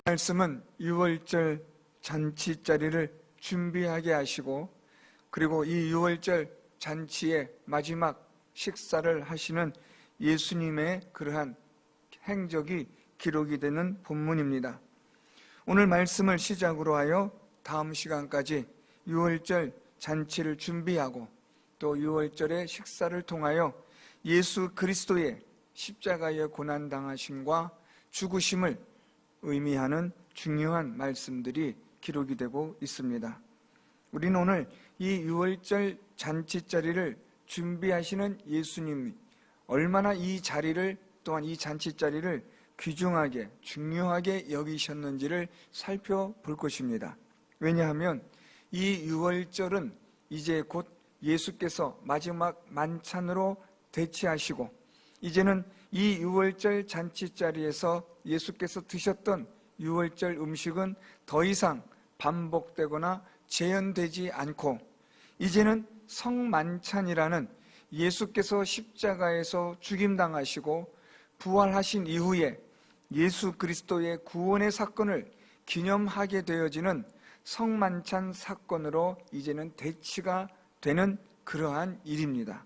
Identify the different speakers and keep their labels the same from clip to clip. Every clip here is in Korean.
Speaker 1: 말씀은 유월절 잔치자리를 준비하게 하시고, 그리고 이 유월절 잔치의 마지막 식사를 하시는 예수님의 그러한 행적이 기록이 되는 본문입니다. 오늘 말씀을 시작으로 하여 다음 시간까지 유월절 잔치를 준비하고 또 유월절의 식사를 통하여 예수 그리스도의 십자가의 고난당하심과 죽으심을 의미하는 중요한 말씀들이 기록이 되고 있습니다. 우리는 오늘 이 유월절 잔치자리를 준비하시는 예수님이 얼마나 이 자리를, 또한 이 잔치자리를 귀중하게 중요하게 여기셨는지를 살펴볼 것입니다. 왜냐하면 이 유월절은 이제 곧 예수께서 마지막 만찬으로 대치하시고, 이제는 이 유월절 잔치자리에서 예수께서 드셨던 유월절 음식은 더 이상 반복되거나 재현되지 않고, 이제는 성만찬이라는 예수께서 십자가에서 죽임당하시고 부활하신 이후에 예수 그리스도의 구원의 사건을 기념하게 되어지는 성만찬 사건으로 이제는 대치가 되는 그러한 일입니다.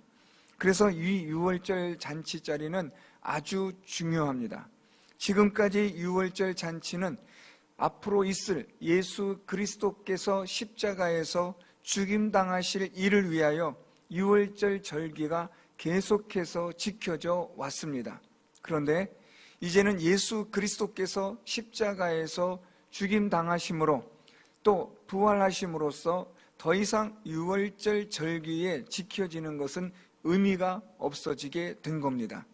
Speaker 1: 그래서 이 유월절 잔치자리는 아주 중요합니다. 지금까지 유월절 잔치는 앞으로 있을 예수 그리스도께서 십자가에서 죽임당하실 일을 위하여 유월절 절기가 계속해서 지켜져 왔습니다. 그런데 이제는 예수 그리스도께서 십자가에서 죽임당하심으로 또 부활하심으로써 더 이상 유월절 절기에 지켜지는 것은 의미가 없어지게 된 겁니다.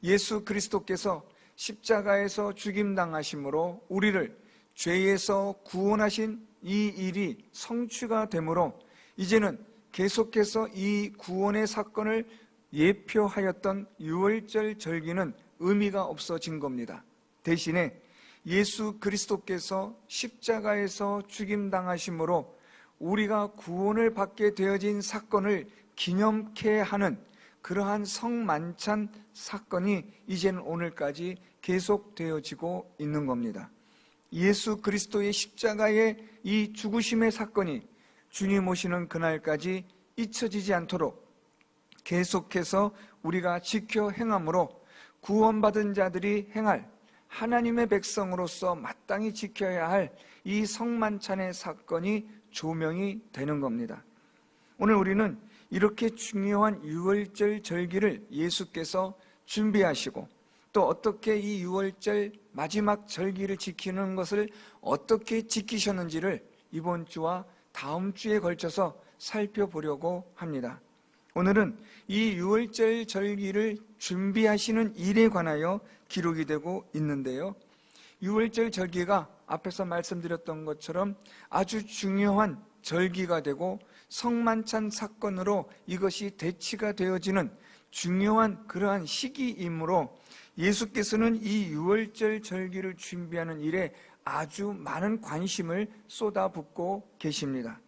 Speaker 1: 예수 그리스도께서 십자가에서 죽임당하심으로 우리를 죄에서 구원하신 이 일이 성취가 되므로 이제는 계속해서 이 구원의 사건을 예표하였던 유월절 절기는 의미가 없어진 겁니다. 대신에 예수 그리스도께서 십자가에서 죽임당하심으로 우리가 구원을 받게 되어진 사건을 기념케 하는 그러한 성만찬 사건이 이제는 오늘까지 계속되어지고 있는 겁니다. 예수 그리스도의 십자가의 이 죽으심의 사건이 주님 오시는 그날까지 잊혀지지 않도록 계속해서 우리가 지켜 행함으로 구원받은 자들이 행할 하나님의 백성으로서 마땅히 지켜야 할 이 성만찬의 사건이 조명이 되는 겁니다. 오늘 우리는 이렇게 중요한 유월절 절기를 예수께서 준비하시고 또 어떻게 이 유월절 마지막 절기를 지키는 것을 어떻게 지키셨는지를 이번 주와 다음 주에 걸쳐서 살펴보려고 합니다. 오늘은 이 유월절 절기를 준비하시는 일에 관하여 기록이 되고 있는데요. 유월절 절기가 앞에서 말씀드렸던 것처럼 아주 중요한 절기가 되고 성만찬 사건으로 이것이 대치가 되어지는 중요한 그러한 시기이므로 예수께서는 이 유월절 절기를 준비하는 일에 아주 많은 관심을 쏟아붓고 계십니다.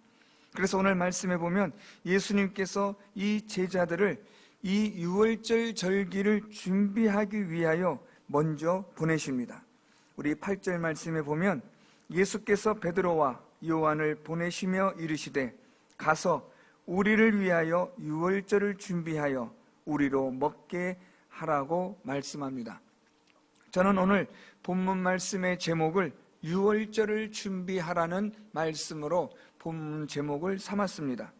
Speaker 1: 그래서 오늘 말씀해 보면 예수님께서 이 제자들을 이 유월절 절기를 준비하기 위하여 먼저 보내십니다. 우리 8절 말씀에 보면 예수께서 베드로와 요한을 보내시며 이르시되 가서 우리를 위하여 유월절을 준비하여 우리로 먹게 하라고 말씀합니다. 저는 오늘 본문 말씀의 제목을 유월절을 준비하라는 말씀으로 본문 제목을 삼았습니다.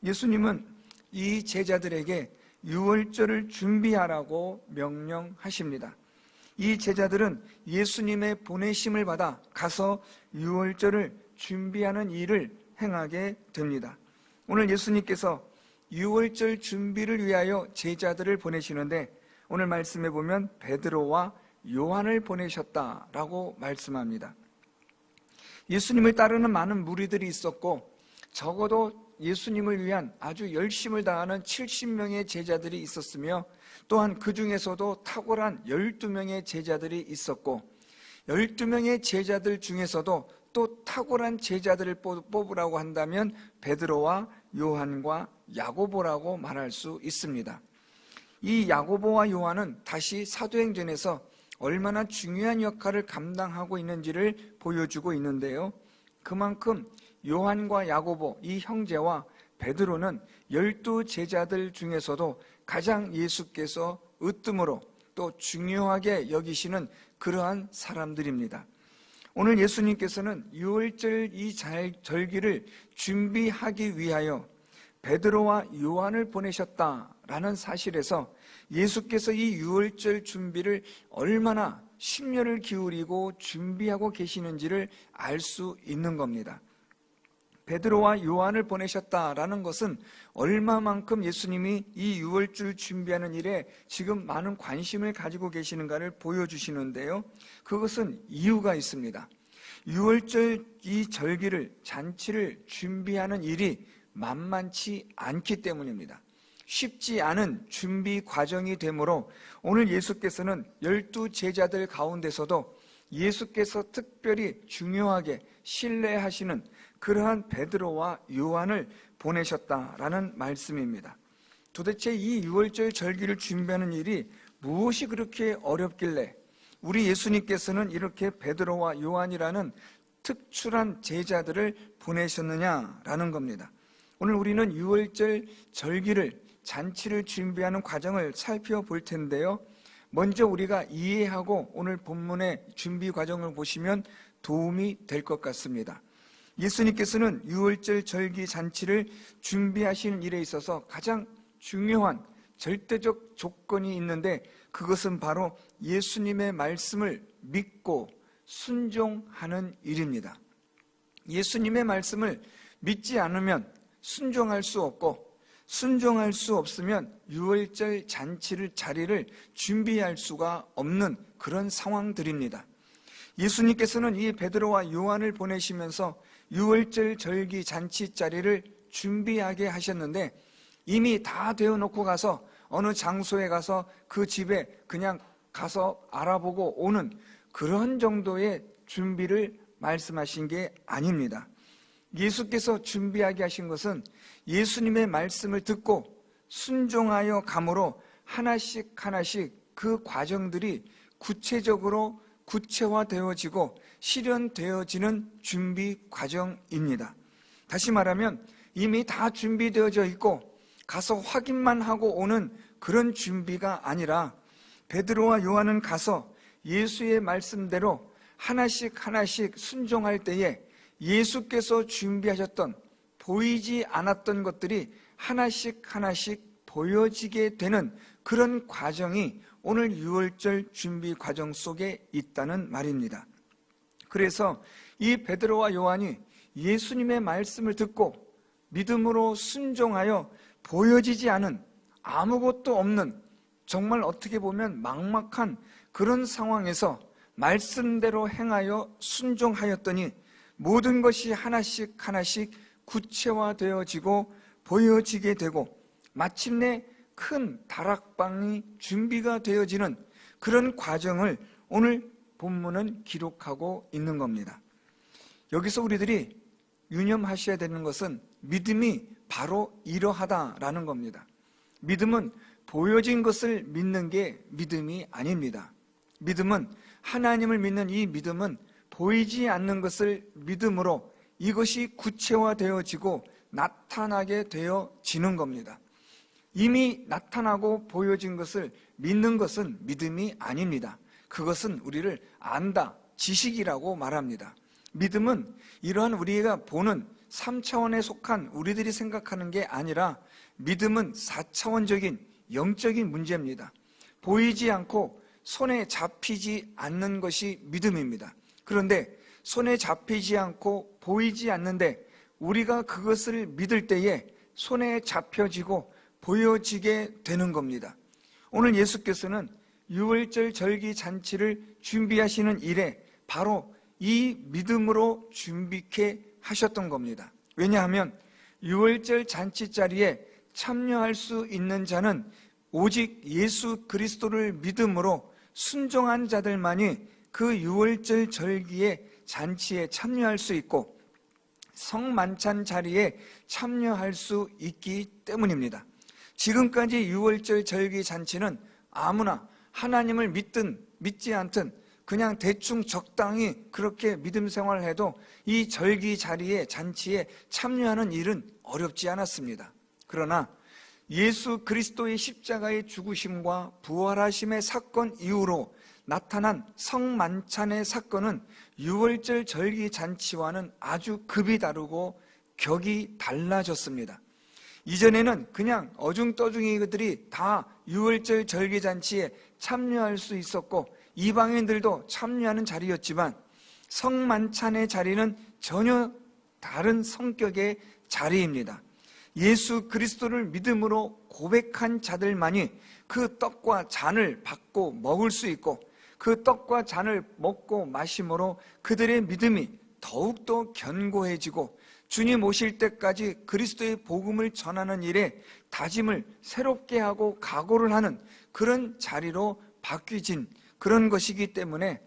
Speaker 1: 예수님은 이 제자들에게 유월절을 준비하라고 명령하십니다. 이 제자들은 예수님의 보내심을 받아 가서 유월절을 준비하는 일을 행하게 됩니다. 오늘 예수님께서 유월절 준비를 위하여 제자들을 보내시는데 오늘 말씀해 보면 베드로와 요한을 보내셨다라고 말씀합니다. 예수님을 따르는 많은 무리들이 있었고 적어도 예수님을 위한 아주 열심을 다하는 70명의 제자들이 있었으며 또한 그 중에서도 탁월한 12명의 제자들이 있었고 12명의 제자들 중에서도 또 탁월한 제자들을 뽑으라고 한다면 베드로와 요한과 야고보라고 말할 수 있습니다. 이 야고보와 요한은 다시 사도행전에서 얼마나 중요한 역할을 감당하고 있는지를 보여주고 있는데요. 그만큼 요한과 야고보 이 형제와 베드로는 12 제자들 중에서도 가장 예수께서 으뜸으로 또 중요하게 여기시는 그러한 사람들입니다. 오늘 예수님께서는 유월절 이 절기를 준비하기 위하여 베드로와 요한을 보내셨다라는 사실에서 예수께서 이 유월절 준비를 얼마나 심려를 기울이고 준비하고 계시는지를 알 수 있는 겁니다. 베드로와 요한을 보내셨다라는 것은 얼마만큼 예수님이 이 유월절 준비하는 일에 지금 많은 관심을 가지고 계시는가를 보여주시는데요. 그것은 이유가 있습니다. 유월절 이 절기를, 잔치를 준비하는 일이 만만치 않기 때문입니다. 쉽지 않은 준비 과정이 되므로 오늘 예수께서는 12 제자들 가운데서도 예수께서 특별히 중요하게 신뢰하시는 그러한 베드로와 요한을 보내셨다라는 말씀입니다. 도대체 이 유월절 절기를 준비하는 일이 무엇이 그렇게 어렵길래 우리 예수님께서는 이렇게 베드로와 요한이라는 특출한 제자들을 보내셨느냐라는 겁니다. 오늘 우리는 유월절 절기를, 잔치를 준비하는 과정을 살펴볼 텐데요. 먼저 우리가 이해하고 오늘 본문의 준비 과정을 보시면 도움이 될 것 같습니다. 예수님께서는 유월절 절기 잔치를 준비하시는 일에 있어서 가장 중요한 절대적 조건이 있는데 그것은 바로 예수님의 말씀을 믿고 순종하는 일입니다. 예수님의 말씀을 믿지 않으면 순종할 수 없고 순종할 수 없으면 유월절 잔치를 자리를 준비할 수가 없는 그런 상황들입니다. 예수님께서는 이 베드로와 요한을 보내시면서 유월절 절기 잔치 자리를 준비하게 하셨는데 이미 다 되어놓고 가서 어느 장소에 가서 그 집에 그냥 가서 알아보고 오는 그런 정도의 준비를 말씀하신 게 아닙니다. 예수께서 준비하게 하신 것은 예수님의 말씀을 듣고 순종하여 감으로 하나씩 하나씩 그 과정들이 구체적으로 구체화되어지고 실현되어지는 준비 과정입니다. 다시 말하면 이미 다 준비되어져 있고 가서 확인만 하고 오는 그런 준비가 아니라 베드로와 요한은 가서 예수의 말씀대로 하나씩 하나씩 순종할 때에 예수께서 준비하셨던 보이지 않았던 것들이 하나씩 하나씩 보여지게 되는 그런 과정이 오늘 유월절 준비 과정 속에 있다는 말입니다. 그래서 이 베드로와 요한이 예수님의 말씀을 듣고 믿음으로 순종하여 보여지지 않은 아무것도 없는 정말 어떻게 보면 막막한 그런 상황에서 말씀대로 행하여 순종하였더니 모든 것이 하나씩 하나씩 구체화되어지고 보여지게 되고 마침내 큰 다락방이 준비가 되어지는 그런 과정을 오늘 본문은 기록하고 있는 겁니다. 여기서 우리들이 유념하셔야 되는 것은 믿음이 바로 이러하다라는 겁니다. 믿음은 보여진 것을 믿는 게 믿음이 아닙니다. 믿음은 하나님을 믿는 이 믿음은 보이지 않는 것을 믿음으로 이것이 구체화되어지고 나타나게 되어지는 겁니다. 이미 나타나고 보여진 것을 믿는 것은 믿음이 아닙니다. 그것은 우리를 안다, 지식이라고 말합니다. 믿음은 이러한 우리가 보는 3차원에 속한 우리들이 생각하는 게 아니라 믿음은 4차원적인 영적인 문제입니다. 보이지 않고 손에 잡히지 않는 것이 믿음입니다. 그런데 손에 잡히지 않고 보이지 않는데 우리가 그것을 믿을 때에 손에 잡혀지고 보여지게 되는 겁니다. 오늘 예수께서는 유월절 절기 잔치를 준비하시는 일에 바로 이 믿음으로 준비케 하셨던 겁니다. 왜냐하면 유월절 잔치 자리에 참여할 수 있는 자는 오직 예수 그리스도를 믿음으로 순종한 자들만이 그 유월절 절기의 잔치에 참여할 수 있고 성만찬 자리에 참여할 수 있기 때문입니다. 지금까지 유월절 절기 잔치는 아무나 하나님을 믿든 믿지 않든 그냥 대충 적당히 그렇게 믿음 생활을 해도 이 절기 자리에 잔치에 참여하는 일은 어렵지 않았습니다. 그러나 예수 그리스도의 십자가의 죽으심과 부활하심의 사건 이후로 나타난 성만찬의 사건은 유월절 절기 잔치와는 아주 급이 다르고 격이 달라졌습니다. 이전에는 그냥 어중떠중이들이 다 유월절 절기 잔치에 참여할 수 있었고 이방인들도 참여하는 자리였지만 성만찬의 자리는 전혀 다른 성격의 자리입니다. 예수 그리스도를 믿음으로 고백한 자들만이 그 떡과 잔을 받고 먹을 수 있고 그 떡과 잔을 먹고 마심으로 그들의 믿음이 더욱더 견고해지고 주님 오실 때까지 그리스도의 복음을 전하는 일에 다짐을 새롭게 하고 각오를 하는 그런 자리로 바뀌진 그런 것이기 때문에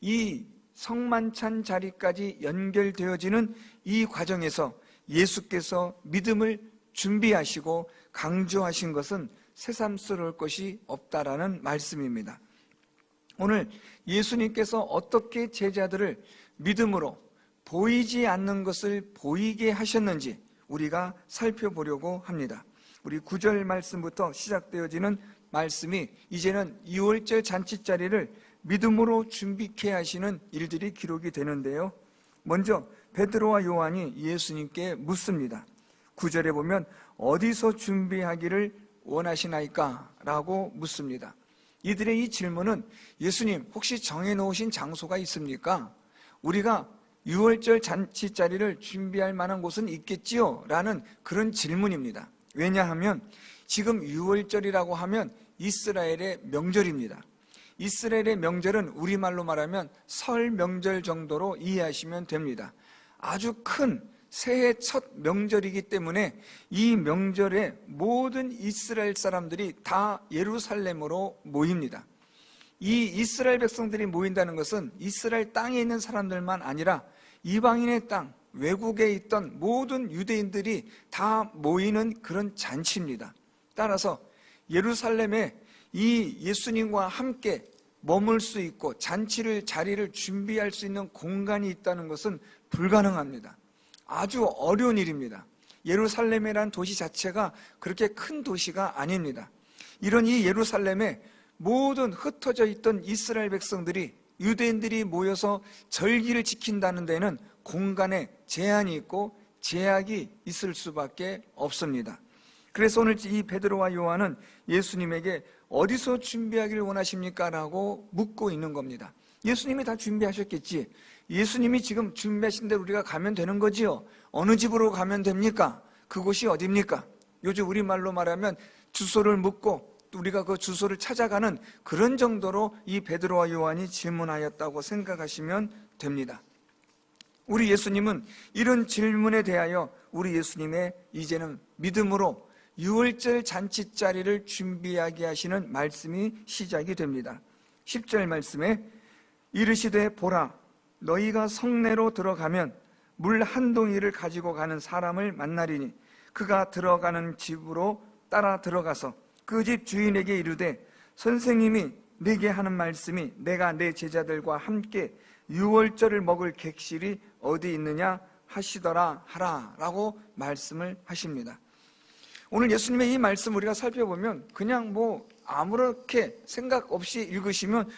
Speaker 1: 이 성만찬 자리까지 연결되어지는 이 과정에서 예수께서 믿음을 준비하시고 강조하신 것은 새삼스러울 것이 없다라는 말씀입니다. 오늘 예수님께서 어떻게 제자들을 믿음으로 보이지 않는 것을 보이게 하셨는지 우리가 살펴보려고 합니다. 우리 9절 말씀부터 시작되어지는 말씀이 이제는 2월절 잔치자리를 믿음으로 준비케 하시는 일들이 기록이 되는데요. 먼저 베드로와 요한이 예수님께 묻습니다. 9절에 보면 어디서 준비하기를 원하시나이까? 라고 묻습니다. 이들의 이 질문은 예수님 혹시 정해놓으신 장소가 있습니까? 우리가 6월절 잔치자리를 준비할 만한 곳은 있겠지요? 라는 그런 질문입니다. 왜냐하면 지금 6월절이라고 하면 이스라엘의 명절입니다. 이스라엘의 명절은 우리말로 말하면 설 명절 정도로 이해하시면 됩니다. 아주 큰 새해 첫 명절이기 때문에 이 명절에 모든 이스라엘 사람들이 다 예루살렘으로 모입니다. 이 이스라엘 백성들이 모인다는 것은 이스라엘 땅에 있는 사람들만 아니라 이방인의 땅, 외국에 있던 모든 유대인들이 다 모이는 그런 잔치입니다. 따라서 예루살렘에 이 예수님과 함께 머물 수 있고 자리를 준비할 수 있는 공간이 있다는 것은 불가능합니다. 아주 어려운 일입니다. 예루살렘이라는 도시 자체가 그렇게 큰 도시가 아닙니다. 이런 이 예루살렘에 모든 흩어져 있던 이스라엘 백성들이 유대인들이 모여서 절기를 지킨다는 데는 공간에 제한이 있고 제약이 있을 수밖에 없습니다. 그래서 오늘 이 베드로와 요한은 예수님에게 어디서 준비하기를 원하십니까? 라고 묻고 있는 겁니다. 예수님이 다 준비하셨겠지. 예수님이 지금 준비하신 대로 우리가 가면 되는 거지요. 어느 집으로 가면 됩니까? 그곳이 어디입니까? 요즘 우리말로 말하면 주소를 묻고 우리가 그 주소를 찾아가는 그런 정도로 이 베드로와 요한이 질문하였다고 생각하시면 됩니다. 우리 예수님은 이런 질문에 대하여 우리 예수님의 이제는 믿음으로 6월절 잔치자리를 준비하게 하시는 말씀이 시작이 됩니다. 10절 말씀에 이르시되 보라 너희가 성내로 들어가면 물 한 동이를 가지고 가는 사람을 만나리니 그가 들어가는 집으로 따라 들어가서 그 집 주인에게 이르되 선생님이 네게 하는 말씀이 내가 내 제자들과 함께 6월절을 먹을 객실이 어디 있느냐 하시더라 하라 라고 말씀을 하십니다. 오늘 예수님의 이 말씀 우리가 살펴보면 그냥 아무렇게 생각 없이 읽으시면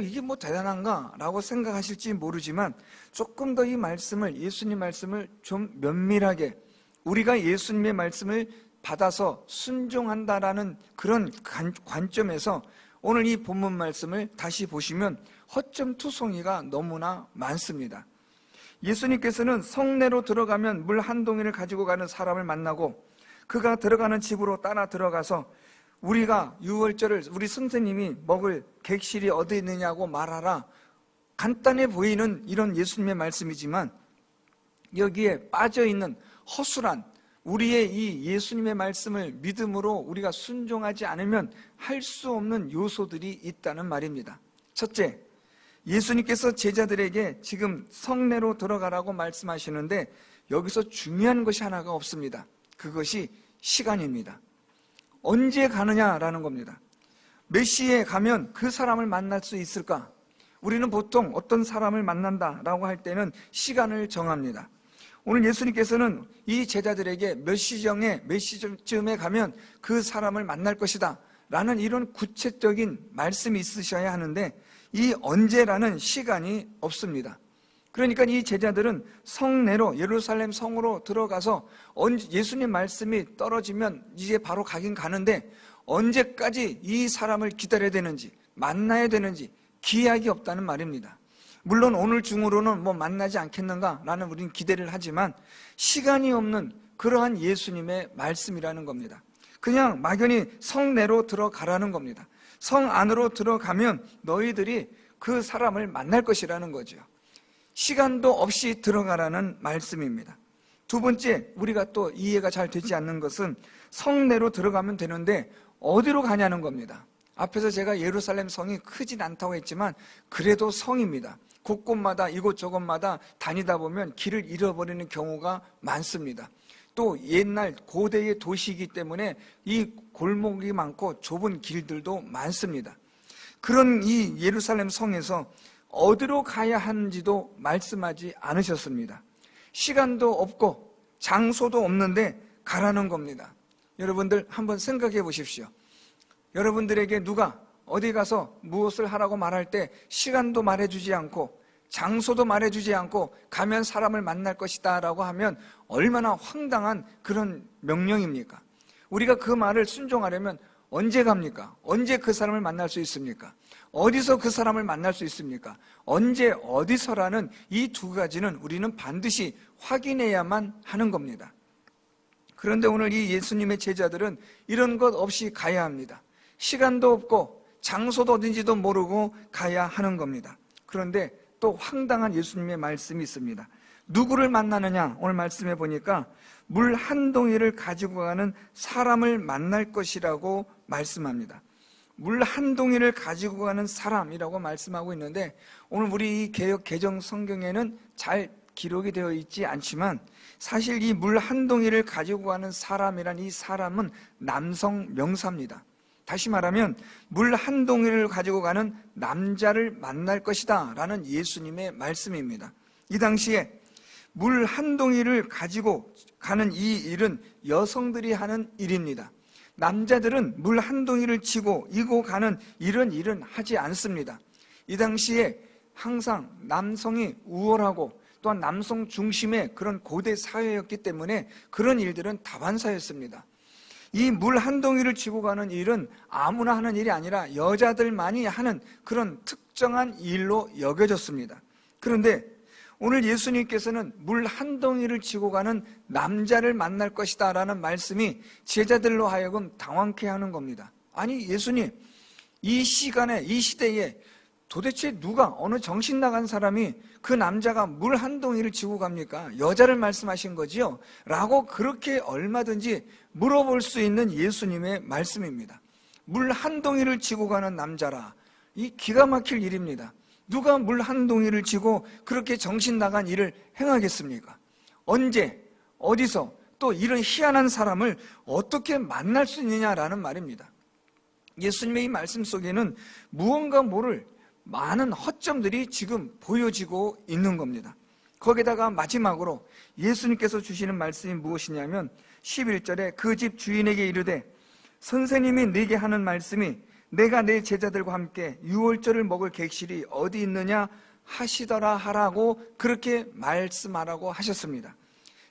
Speaker 1: 이게 대단한가 라고 생각하실지 모르지만 조금 더 이 말씀을 예수님 말씀을 좀 면밀하게 우리가 예수님의 말씀을 받아서 순종한다라는 그런 관점에서 오늘 이 본문 말씀을 다시 보시면 허점투성이가 너무나 많습니다. 예수님께서는 성내로 들어가면 물 한 동이를 가지고 가는 사람을 만나고 그가 들어가는 집으로 따라 들어가서 우리가 6월절을 우리 선생님이 먹을 객실이 어디 있느냐고 말하라. 간단해 보이는 이런 예수님의 말씀이지만 여기에 빠져있는 허술한 우리의 이 예수님의 말씀을 믿음으로 우리가 순종하지 않으면 할 수 없는 요소들이 있다는 말입니다. 첫째, 예수님께서 제자들에게 지금 성내로 들어가라고 말씀하시는데 여기서 중요한 것이 하나가 없습니다. 그것이 시간입니다. 언제 가느냐라는 겁니다. 몇 시에 가면 그 사람을 만날 수 있을까? 우리는 보통 어떤 사람을 만난다라고 할 때는 시간을 정합니다. 오늘 예수님께서는 이 제자들에게 몇 시쯤에 가면 그 사람을 만날 것이다 라는 이런 구체적인 말씀이 있으셔야 하는데, 이 언제라는 시간이 없습니다. 그러니까 이 제자들은 성내로, 예루살렘 성으로 들어가서 예수님 말씀이 떨어지면 이제 바로 가긴 가는데, 언제까지 이 사람을 기다려야 되는지, 만나야 되는지 기약이 없다는 말입니다. 물론 오늘 중으로는 만나지 않겠는가라는 우리는 기대를 하지만 시간이 없는 그러한 예수님의 말씀이라는 겁니다. 그냥 막연히 성내로 들어가라는 겁니다. 성 안으로 들어가면 너희들이 그 사람을 만날 것이라는 거죠. 시간도 없이 들어가라는 말씀입니다. 두 번째, 우리가 또 이해가 잘 되지 않는 것은 성내로 들어가면 되는데 어디로 가냐는 겁니다. 앞에서 제가 예루살렘 성이 크진 않다고 했지만 그래도 성입니다. 곳곳마다 이곳저곳마다 다니다 보면 길을 잃어버리는 경우가 많습니다. 또 옛날 고대의 도시이기 때문에 이 골목이 많고 좁은 길들도 많습니다. 그런 이 예루살렘 성에서 어디로 가야 하는지도 말씀하지 않으셨습니다. 시간도 없고 장소도 없는데 가라는 겁니다. 여러분들 한번 생각해 보십시오. 여러분들에게 누가 어디 가서 무엇을 하라고 말할 때 시간도 말해주지 않고 장소도 말해주지 않고 가면 사람을 만날 것이다 라고 하면 얼마나 황당한 그런 명령입니까? 우리가 그 말을 순종하려면 언제 갑니까? 언제 그 사람을 만날 수 있습니까? 어디서 그 사람을 만날 수 있습니까? 언제 어디서라는 이 두 가지는 우리는 반드시 확인해야만 하는 겁니다. 그런데 오늘 이 예수님의 제자들은 이런 것 없이 가야 합니다. 시간도 없고 장소도 어딘지도 모르고 가야 하는 겁니다. 그런데 또 황당한 예수님의 말씀이 있습니다. 누구를 만나느냐? 오늘 말씀해 보니까 물 한 동이를 가지고 가는 사람을 만날 것이라고 말씀합니다. 물 한 동이를 가지고 가는 사람이라고 말씀하고 있는데, 오늘 우리 이 개역 개정 성경에는 잘 기록이 되어 있지 않지만 사실 이 물 한 동이를 가지고 가는 사람이란 이 사람은 남성 명사입니다. 다시 말하면 물 한 동이를 가지고 가는 남자를 만날 것이다 라는 예수님의 말씀입니다. 이 당시에 물 한 동이를 가지고 가는 이 일은 여성들이 하는 일입니다. 남자들은 물 한 동이를 지고 이고 가는 이런 일은 하지 않습니다. 이 당시에 항상 남성이 우월하고 또한 남성 중심의 그런 고대 사회였기 때문에 그런 일들은 다반사였습니다. 이 물 한 동이를 지고 가는 일은 아무나 하는 일이 아니라 여자들만이 하는 그런 특정한 일로 여겨졌습니다. 그런데 오늘 예수님께서는 물 한 동이를 지고 가는 남자를 만날 것이다 라는 말씀이 제자들로 하여금 당황케 하는 겁니다. 아니 예수님, 이 시간에 이 시대에 도대체 누가, 어느 정신 나간 사람이 그 남자가 물 한 동이를 지고 갑니까? 여자를 말씀하신 거지요? 라고 그렇게 얼마든지 물어볼 수 있는 예수님의 말씀입니다. 물 한 동이를 지고 가는 남자라, 이 기가 막힐 일입니다. 누가 물 한 동이를 지고 그렇게 정신 나간 일을 행하겠습니까? 언제, 어디서, 또 이런 희한한 사람을 어떻게 만날 수 있느냐라는 말입니다. 예수님의 이 말씀 속에는 무언가 모를 많은 허점들이 지금 보여지고 있는 겁니다. 거기다가 마지막으로 예수님께서 주시는 말씀이 무엇이냐면 11절에 그 집 주인에게 이르되 선생님이 네게 하는 말씀이 내가 내 제자들과 함께 유월절을 먹을 객실이 어디 있느냐 하시더라 하라고 그렇게 말씀하라고 하셨습니다.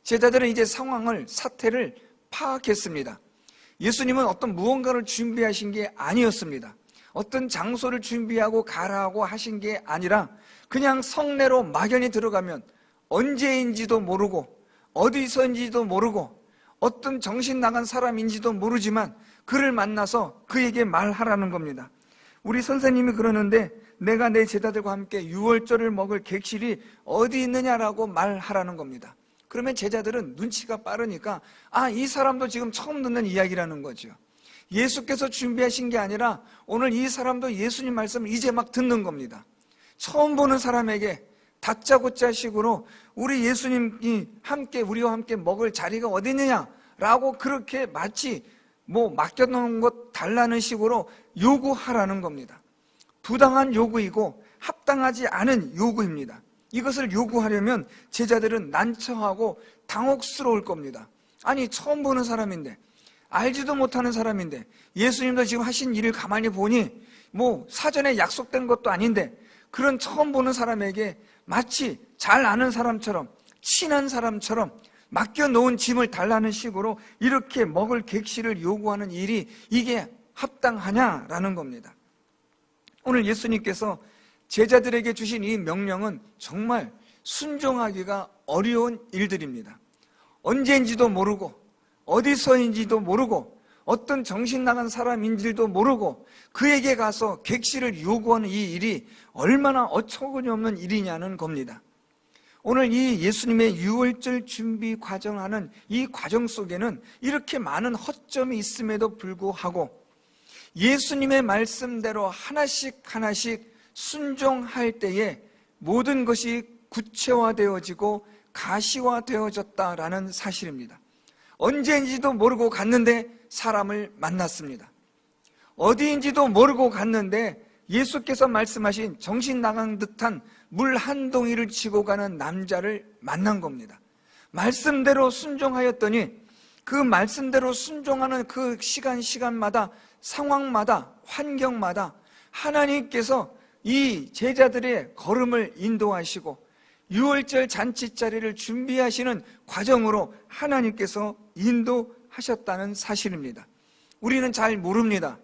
Speaker 1: 제자들은 이제 상황을, 사태를 파악했습니다. 예수님은 어떤 무언가를 준비하신 게 아니었습니다. 어떤 장소를 준비하고 가라고 하신 게 아니라 그냥 성내로 막연히 들어가면 언제인지도 모르고 어디서인지도 모르고 어떤 정신 나간 사람인지도 모르지만 그를 만나서 그에게 말하라는 겁니다. 우리 선생님이 그러는데 내가 내 제자들과 함께 유월절을 먹을 객실이 어디 있느냐라고 말하라는 겁니다. 그러면 제자들은 눈치가 빠르니까 이 사람도 지금 처음 듣는 이야기라는 거죠. 예수께서 준비하신 게 아니라 오늘 이 사람도 예수님 말씀을 이제 막 듣는 겁니다. 처음 보는 사람에게 다짜고짜 식으로 우리 예수님이 함께 우리와 함께 먹을 자리가 어디 있느냐라고 그렇게 마치 맡겨놓은 것 달라는 식으로 요구하라는 겁니다. 부당한 요구이고 합당하지 않은 요구입니다. 이것을 요구하려면 제자들은 난처하고 당혹스러울 겁니다. 아니, 처음 보는 사람인데, 알지도 못하는 사람인데, 예수님도 지금 하신 일을 가만히 보니 사전에 약속된 것도 아닌데, 그런 처음 보는 사람에게 마치 잘 아는 사람처럼, 친한 사람처럼 맡겨놓은 짐을 달라는 식으로 이렇게 먹을 객실을 요구하는 일이 이게 합당하냐라는 겁니다. 오늘 예수님께서 제자들에게 주신 이 명령은 정말 순종하기가 어려운 일들입니다. 언제인지도 모르고 어디서인지도 모르고 어떤 정신 나간 사람인지도 모르고 그에게 가서 객실을 요구하는 이 일이 얼마나 어처구니없는 일이냐는 겁니다. 오늘 이 예수님의 유월절 준비 과정하는 이 과정 속에는 이렇게 많은 허점이 있음에도 불구하고 예수님의 말씀대로 하나씩 하나씩 순종할 때에 모든 것이 구체화되어지고 가시화되어졌다라는 사실입니다. 언제인지도 모르고 갔는데 사람을 만났습니다. 어디인지도 모르고 갔는데 예수께서 말씀하신 정신 나간 듯한 물 한 동이를 지고 가는 남자를 만난 겁니다. 말씀대로 순종하였더니 그 말씀대로 순종하는 그 시간마다 상황마다 환경마다 하나님께서 이 제자들의 걸음을 인도하시고 유월절 잔치 자리를 준비하시는 과정으로 하나님께서 인도하셨다는 사실입니다. 우리는 잘 모릅니다.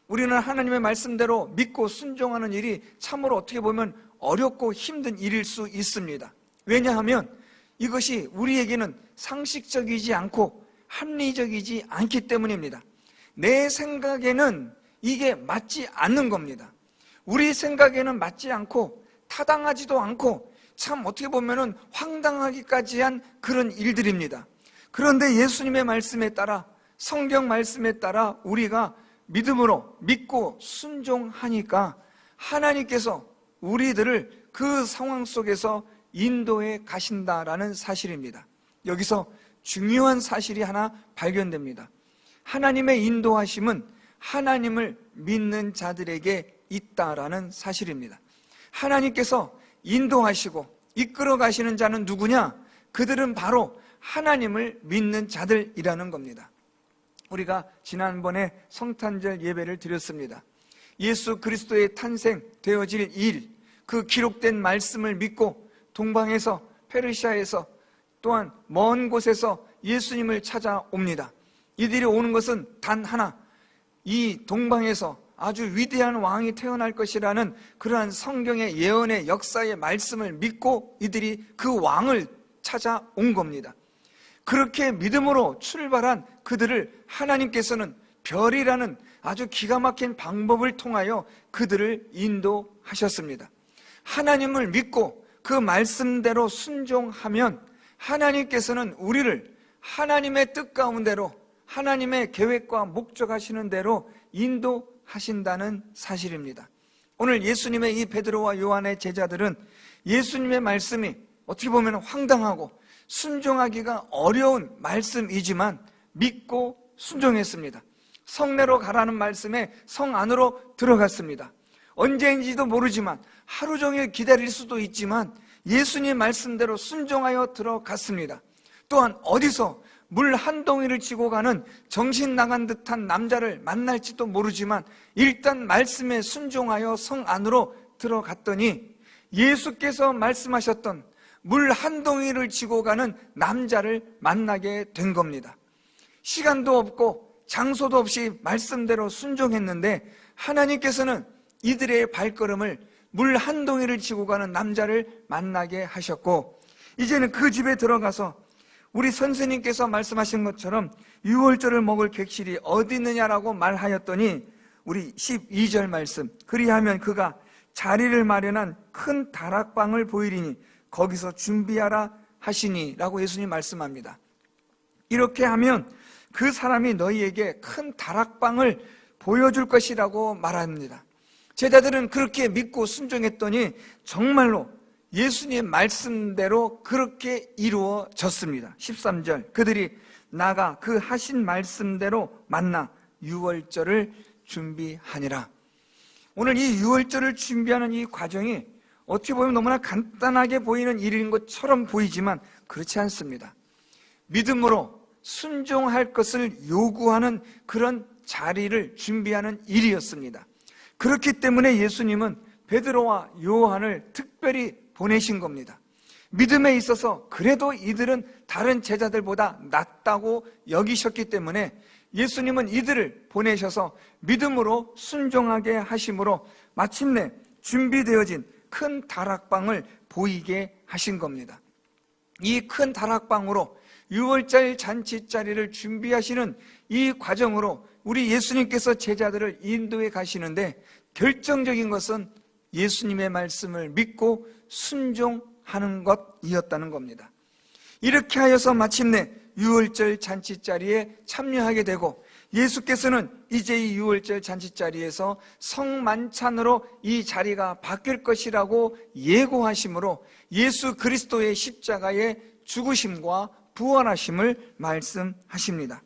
Speaker 1: 우리는 하나님의 말씀대로 믿고 순종하는 일이 참으로 어떻게 보면 어렵고 힘든 일일 수 있습니다. 왜냐하면 이것이 우리에게는 상식적이지 않고 합리적이지 않기 때문입니다. 내 생각에는 이게 맞지 않는 겁니다. 우리 생각에는 맞지 않고 타당하지도 않고 참 어떻게 보면 황당하기까지 한 그런 일들입니다. 그런데 예수님의 말씀에 따라, 성경 말씀에 따라 우리가 믿음으로 믿고 순종하니까 하나님께서 우리들을 그 상황 속에서 인도해 가신다라는 사실입니다. 여기서 중요한 사실이 하나 발견됩니다. 하나님의 인도하심은 하나님을 믿는 자들에게 있다라는 사실입니다. 하나님께서 인도하시고 이끌어 가시는 자는 누구냐? 그들은 바로 하나님을 믿는 자들이라는 겁니다. 우리가 지난번에 성탄절 예배를 드렸습니다. 예수 그리스도의 탄생되어질 일, 그 기록된 말씀을 믿고 동방에서, 페르시아에서, 또한 먼 곳에서 예수님을 찾아옵니다. 이들이 오는 것은 단 하나, 이 동방에서 아주 위대한 왕이 태어날 것이라는 그러한 성경의 예언의 역사의 말씀을 믿고 이들이 그 왕을 찾아온 겁니다. 그렇게 믿음으로 출발한 그들을 하나님께서는 별이라는 아주 기가 막힌 방법을 통하여 그들을 인도하셨습니다. 하나님을 믿고 그 말씀대로 순종하면 하나님께서는 우리를 하나님의 뜻 가운데로, 하나님의 계획과 목적하시는 대로 인도하신다는 사실입니다. 오늘 예수님의 이 베드로와 요한의 제자들은 예수님의 말씀이 어떻게 보면 황당하고 순종하기가 어려운 말씀이지만 믿고 순종했습니다. 성내로 가라는 말씀에 성 안으로 들어갔습니다. 언제인지도 모르지만 하루 종일 기다릴 수도 있지만 예수님 말씀대로 순종하여 들어갔습니다. 또한 어디서 물 한 동이를 지고 가는 정신 나간 듯한 남자를 만날지도 모르지만 일단 말씀에 순종하여 성 안으로 들어갔더니 예수께서 말씀하셨던 물 한 동이를 지고 가는 남자를 만나게 된 겁니다. 시간도 없고 장소도 없이 말씀대로 순종했는데 하나님께서는 이들의 발걸음을 물 한 동이를 지고 가는 남자를 만나게 하셨고, 이제는 그 집에 들어가서 우리 선생님께서 말씀하신 것처럼 유월절을 먹을 객실이 어디 있느냐라고 말하였더니 우리 12절 말씀, 그리하면 그가 자리를 마련한 큰 다락방을 보이리니 거기서 준비하라 하시니 라고 예수님 말씀합니다. 이렇게 하면 그 사람이 너희에게 큰 다락방을 보여줄 것이라고 말합니다. 제자들은 그렇게 믿고 순종했더니 정말로 예수님 말씀대로 그렇게 이루어졌습니다. 13절, 그들이 나가 그 하신 말씀대로 만나 유월절을 준비하니라. 오늘 이 유월절을 준비하는 이 과정이 어떻게 보면 너무나 간단하게 보이는 일인 것처럼 보이지만 그렇지 않습니다. 믿음으로 순종할 것을 요구하는 그런 자리를 준비하는 일이었습니다. 그렇기 때문에 예수님은 베드로와 요한을 특별히 보내신 겁니다. 믿음에 있어서 그래도 이들은 다른 제자들보다 낫다고 여기셨기 때문에 예수님은 이들을 보내셔서 믿음으로 순종하게 하심으로 마침내 준비되어진 큰 다락방을 보이게 하신 겁니다. 이 큰 다락방으로 유월절 잔치 자리를 준비하시는 이 과정으로 우리 예수님께서 제자들을 인도해 가시는데 결정적인 것은 예수님의 말씀을 믿고 순종하는 것이었다는 겁니다. 이렇게 하여서 마침내 유월절 잔치 자리에 참여하게 되고 예수께서는 이제 이 유월절 잔치 자리에서 성만찬으로 이 자리가 바뀔 것이라고 예고하심으로 예수 그리스도의 십자가의 죽으심과 부활하심을 말씀하십니다.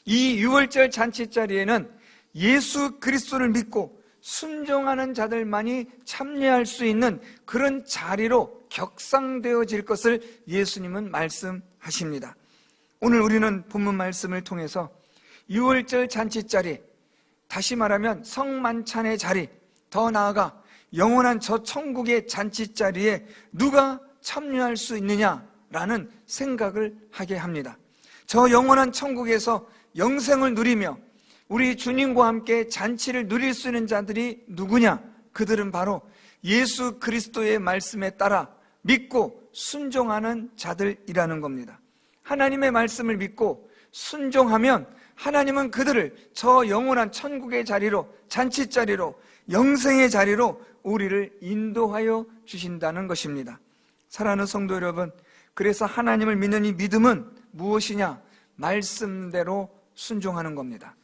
Speaker 1: 이 유월절 잔치 자리에는 예수 그리스도를 믿고 순종하는 자들만이 참여할 수 있는 그런 자리로 격상되어질 것을 예수님은 말씀하십니다. 오늘 우리는 본문 말씀을 통해서 유월절 잔치 자리, 다시 말하면 성만찬의 자리, 더 나아가 영원한 저 천국의 잔치 자리에 누가 참여할 수 있느냐라는 생각을 하게 합니다. 저 영원한 천국에서 영생을 누리며 우리 주님과 함께 잔치를 누릴 수 있는 자들이 누구냐? 그들은 바로 예수 그리스도의 말씀에 따라 믿고 순종하는 자들이라는 겁니다. 하나님의 말씀을 믿고 순종하면 하나님은 그들을 저 영원한 천국의 자리로, 잔치 자리로, 영생의 자리로 우리를 인도하여 주신다는 것입니다. 사랑하는 성도 여러분, 그래서 하나님을 믿는 이 믿음은 무엇이냐? 말씀대로 순종하는 겁니다.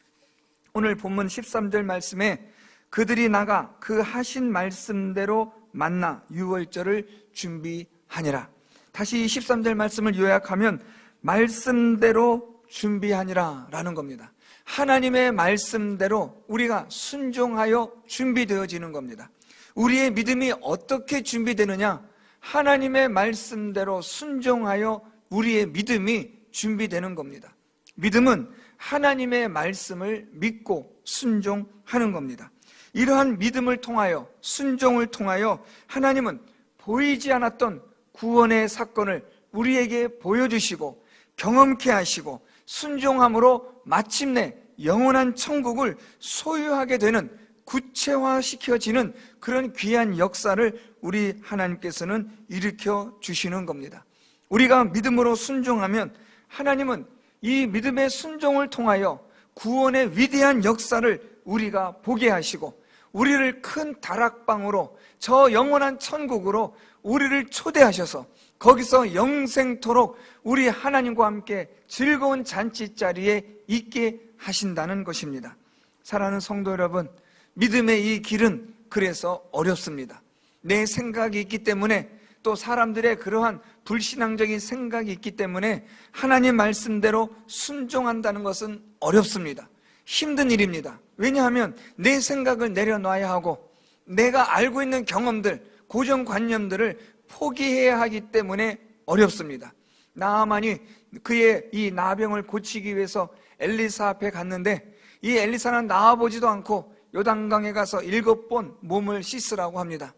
Speaker 1: 오늘 본문 13절 말씀에 그들이 나가 그 하신 말씀대로 만나 유월절을 준비하니라. 다시 13절 말씀을 요약하면 말씀대로 준비하니라 라는 겁니다. 하나님의 말씀대로 우리가 순종하여 준비되어지는 겁니다. 우리의 믿음이 어떻게 준비되느냐? 하나님의 말씀대로 순종하여 우리의 믿음이 준비되는 겁니다. 믿음은 하나님의 말씀을 믿고 순종하는 겁니다. 이러한 믿음을 통하여, 순종을 통하여 하나님은 보이지 않았던 구원의 사건을 우리에게 보여주시고 경험케 하시고 순종함으로 마침내 영원한 천국을 소유하게 되는, 구체화시켜지는 그런 귀한 역사를 우리 하나님께서는 일으켜 주시는 겁니다. 우리가 믿음으로 순종하면 하나님은 이 믿음의 순종을 통하여 구원의 위대한 역사를 우리가 보게 하시고 우리를 큰 다락방으로, 저 영원한 천국으로 우리를 초대하셔서 거기서 영생토록 우리 하나님과 함께 즐거운 잔치 자리에 있게 하신다는 것입니다. 사랑하는 성도 여러분, 믿음의 이 길은 그래서 어렵습니다. 내 생각이 있기 때문에, 또 사람들의 그러한 불신앙적인 생각이 있기 때문에 하나님 말씀대로 순종한다는 것은 어렵습니다. 힘든 일입니다. 왜냐하면 내 생각을 내려놔야 하고 내가 알고 있는 경험들, 고정관념들을 포기해야 하기 때문에 어렵습니다. 나아만이 그의 이 나병을 고치기 위해서 엘리사 앞에 갔는데 이 엘리사는 나아보지도 않고 요단강에 가서 7번 몸을 씻으라고 합니다.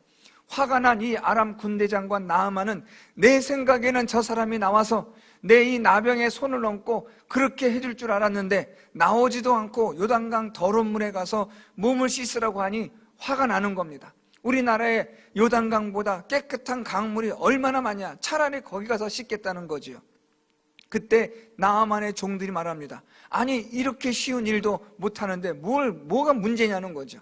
Speaker 1: 화가 난 이 아람 군대장관 나아만은 내 생각에는 저 사람이 나와서 내 이 나병에 손을 얹고 그렇게 해줄 줄 알았는데 나오지도 않고 요단강 더러운 물에 가서 몸을 씻으라고 하니 화가 나는 겁니다. 우리나라의 요단강보다 깨끗한 강물이 얼마나 많냐, 차라리 거기 가서 씻겠다는 거지요. 그때 나아만의 종들이 말합니다. 아니 이렇게 쉬운 일도 못하는데 뭐가 문제냐는 거죠.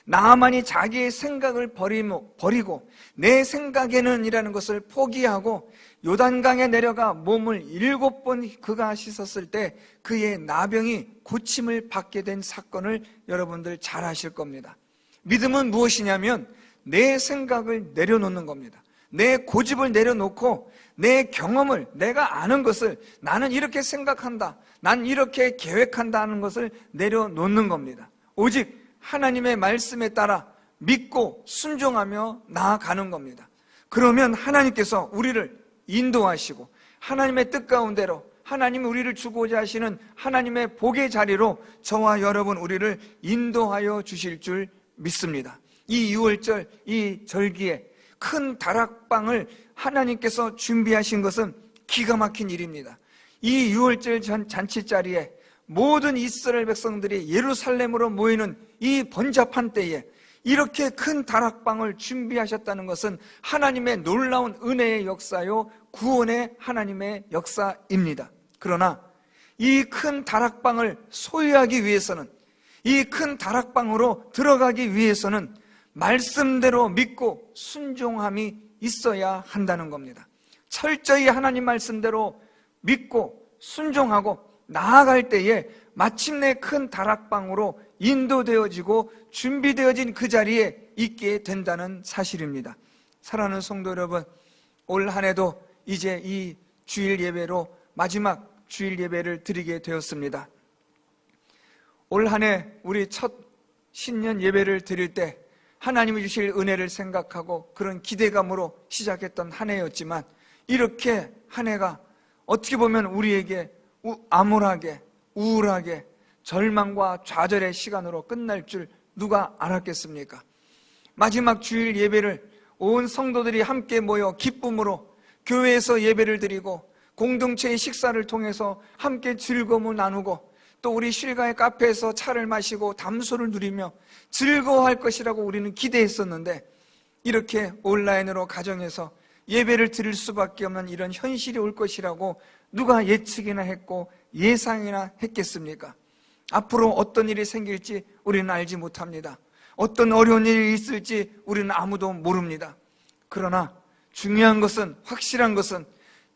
Speaker 1: 나아만이 자기의 생각을 버리고 내 생각에는 이라는 것을 포기하고 요단강에 내려가 몸을 7번 그가 씻었을 때 그의 나병이 고침을 받게 된 사건을 여러분들 잘 아실 겁니다. 믿음은 무엇이냐면 내 생각을 내려놓는 겁니다. 내 고집을 내려놓고 내 경험을, 내가 아는 것을, 나는 이렇게 생각한다, 난 이렇게 계획한다 하는 것을 내려놓는 겁니다. 오직 하나님의 말씀에 따라 믿고 순종하며 나아가는 겁니다. 그러면 하나님께서 우리를 인도하시고 하나님의 뜻 가운데로, 하나님이 우리를 주고자 하시는 하나님의 복의 자리로 저와 여러분 우리를 인도하여 주실 줄 믿습니다. 이 6월절, 이 절기에 큰 다락방을 하나님께서 준비하신 것은 기가 막힌 일입니다. 이 6월절 잔치 자리에 모든 이스라엘 백성들이 예루살렘으로 모이는 이 번잡한 때에 이렇게 큰 다락방을 준비하셨다는 것은 하나님의 놀라운 은혜의 역사요, 구원의 하나님의 역사입니다. 그러나 이 큰 다락방을 소유하기 위해서는, 이 큰 다락방으로 들어가기 위해서는 말씀대로 믿고 순종함이 있어야 한다는 겁니다. 철저히 하나님 말씀대로 믿고 순종하고 나아갈 때에 마침내 큰 다락방으로 인도되어지고 준비되어진 그 자리에 있게 된다는 사실입니다. 사랑하는 성도 여러분, 올 한 해도 이제 이 주일 예배로 마지막 주일 예배를 드리게 되었습니다. 올 한 해 우리 첫 신년 예배를 드릴 때 하나님이 주실 은혜를 생각하고 그런 기대감으로 시작했던 한 해였지만, 이렇게 한 해가 어떻게 보면 우리에게 암울하게, 우울하게, 절망과 좌절의 시간으로 끝날 줄 누가 알았겠습니까? 마지막 주일 예배를 온 성도들이 함께 모여 기쁨으로 교회에서 예배를 드리고 공동체의 식사를 통해서 함께 즐거움을 나누고 또 우리 실가의 카페에서 차를 마시고 담소를 누리며 즐거워할 것이라고 우리는 기대했었는데, 이렇게 온라인으로 가정에서 예배를 드릴 수밖에 없는 이런 현실이 올 것이라고 누가 예측이나 했고 예상이나 했겠습니까? 앞으로 어떤 일이 생길지 우리는 알지 못합니다. 어떤 어려운 일이 있을지 우리는 아무도 모릅니다. 그러나 중요한 것은, 확실한 것은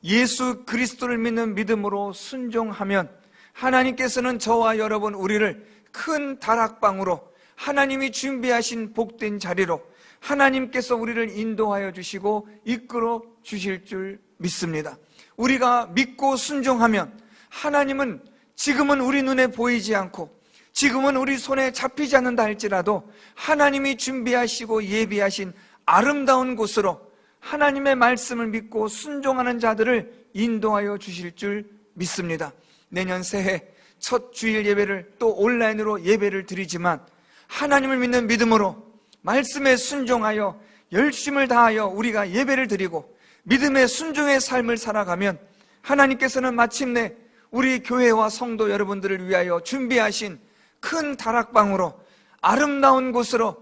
Speaker 1: 예수 그리스도를 믿는 믿음으로 순종하면 하나님께서는 저와 여러분 우리를 큰 다락방으로, 하나님이 준비하신 복된 자리로 하나님께서 우리를 인도하여 주시고 이끌어 주실 줄 믿습니다. 우리가 믿고 순종하면 하나님은 지금은 우리 눈에 보이지 않고 지금은 우리 손에 잡히지 않는다 할지라도 하나님이 준비하시고 예비하신 아름다운 곳으로 하나님의 말씀을 믿고 순종하는 자들을 인도하여 주실 줄 믿습니다. 내년 새해 첫 주일 예배를 또 온라인으로 예배를 드리지만 하나님을 믿는 믿음으로 말씀에 순종하여 열심을 다하여 우리가 예배를 드리고 믿음의 순종의 삶을 살아가면 하나님께서는 마침내 우리 교회와 성도 여러분들을 위하여 준비하신 큰 다락방으로, 아름다운 곳으로,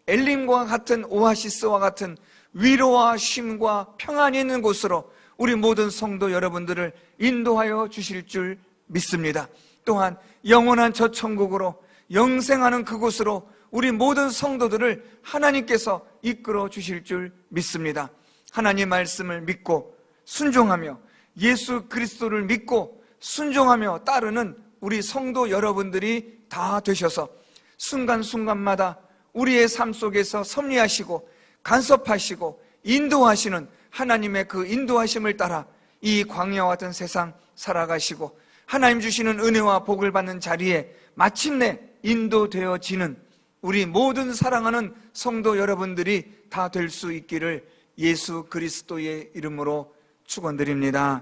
Speaker 1: 엘림과 같은 오아시스와 같은 위로와 쉼과 평안이 있는 곳으로 우리 모든 성도 여러분들을 인도하여 주실 줄 믿습니다. 또한 영원한 저 천국으로, 영생하는 그곳으로 우리 모든 성도들을 하나님께서 이끌어 주실 줄 믿습니다. 하나님 말씀을 믿고 순종하며 예수 그리스도를 믿고 순종하며 따르는 우리 성도 여러분들이 다 되셔서 순간순간마다 우리의 삶 속에서 섭리하시고 간섭하시고 인도하시는 하나님의 그 인도하심을 따라 이 광야와 같은 세상 살아가시고 하나님 주시는 은혜와 복을 받는 자리에 마침내 인도되어지는 우리 모든 사랑하는 성도 여러분들이 다 될 수 있기를 예수 그리스도의 이름으로 축원드립니다.